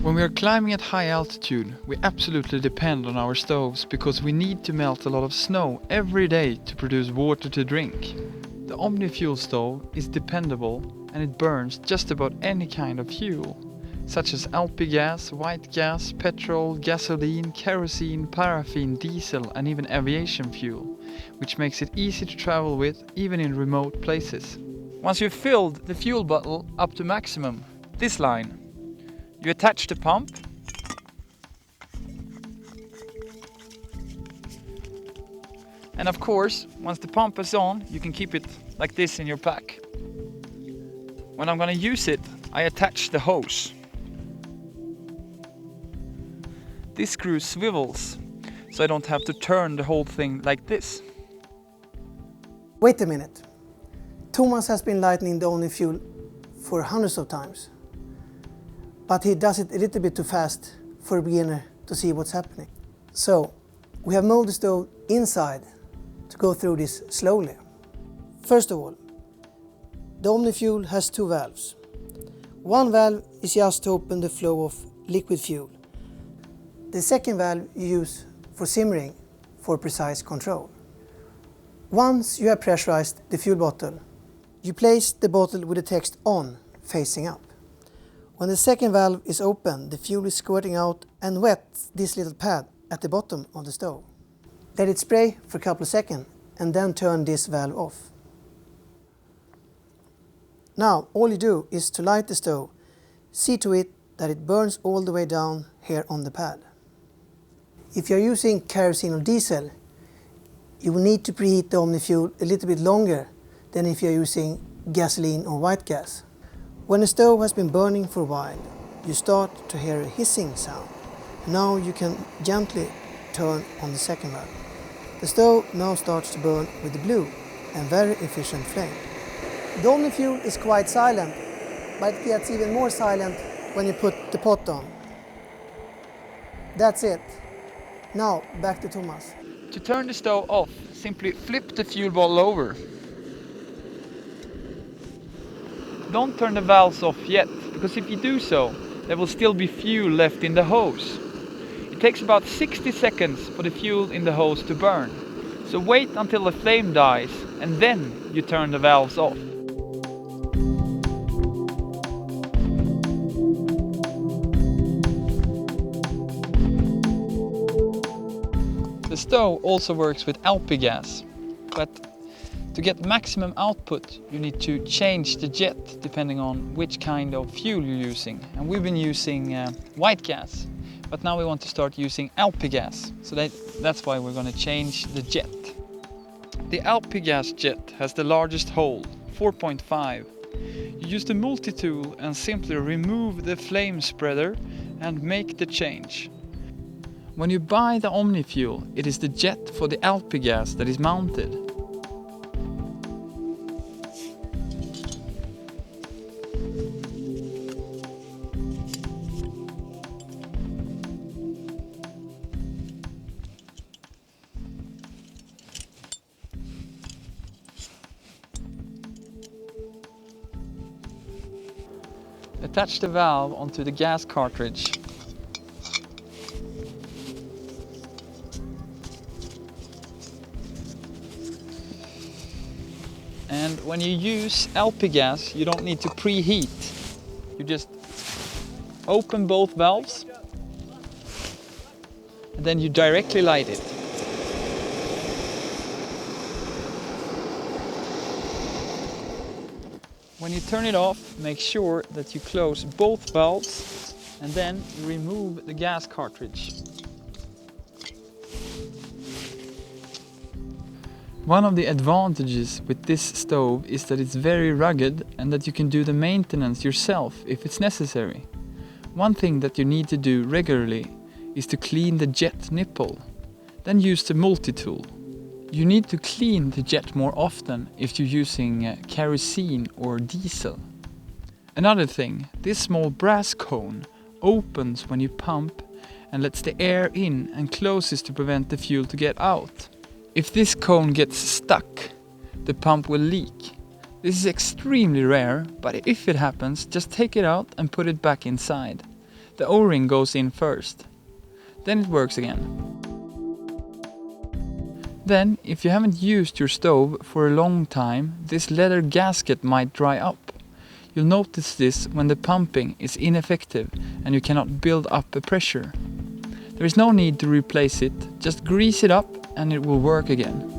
When we are climbing at high altitude, we absolutely depend on our stoves because we need to melt a lot of snow every day to produce water to drink. The OmniFuel stove is dependable and it burns just about any kind of fuel, such as LP gas, white gas, petrol, gasoline, kerosene, paraffin, diesel and even aviation fuel, which makes it easy to travel with even in remote places. Once you've filled the fuel bottle up to maximum, this line, you attach the pump and of course, once the pump is on, you can keep it like this in your pack. When I'm going to use it, I attach the hose. This screw swivels, so I don't have to turn the whole thing like this. Wait a minute. Thomas has been lighting the OmniFuel for hundreds of times. But he does it a little bit too fast for a beginner to see what's happening. So, we have moved the stove inside to go through this slowly. First of all, the OmniFuel has two valves. One valve is just to open the flow of liquid fuel. The second valve you use for simmering for precise control. Once you have pressurized the fuel bottle, you place the bottle with the text on facing up. When the second valve is open, the fuel is squirting out and wets this little pad at the bottom of the stove. Let it spray for a couple of seconds and then turn this valve off. Now all you do is to light the stove. See to it that it burns all the way down here on the pad. If you are using kerosene or diesel, you will need to preheat the OmniFuel a little bit longer than if you are using gasoline or white gas. When the stove has been burning for a while, you start to hear a hissing sound. Now you can gently turn on the second valve. The stove now starts to burn with the blue and very efficient flame. The OmniFuel is quite silent, but it gets even more silent when you put the pot on. That's it. Now back to Thomas. To turn the stove off, simply flip the fuel bottle over. Don't turn the valves off yet, because if you do so, there will still be fuel left in the hose. It takes about 60 seconds for the fuel in the hose to burn. So wait until the flame dies and then you turn the valves off. The stove also works with LP gas, but to get maximum output you need to change the jet depending on which kind of fuel you're using. And we've been using white gas, but now we want to start using LP gas, so that's why we're going to change the jet. The LP gas jet has the largest hole, 4.5. You use the multi-tool and simply remove the flame spreader and make the change. When you buy the OmniFuel, it is the jet for the LP gas that is mounted. Attach the valve onto the gas cartridge. And when you use LP gas, you don't need to preheat. You just open both valves and then you directly light it. When you turn it off, make sure that you close both valves and then you remove the gas cartridge. One of the advantages with this stove is that it's very rugged and that you can do the maintenance yourself if it's necessary. One thing that you need to do regularly is to clean the jet nipple, then use the multi-tool. You need to clean the jet more often if you're using kerosene or diesel. Another thing, this small brass cone opens when you pump and lets the air in and closes to prevent the fuel to get out. If this cone gets stuck, the pump will leak. This is extremely rare, but if it happens, just take it out and put it back inside. The O-ring goes in first. Then it works again. Then, if you haven't used your stove for a long time, this leather gasket might dry up. You'll notice this when the pumping is ineffective and you cannot build up a pressure. There is no need to replace it, just grease it up and it will work again.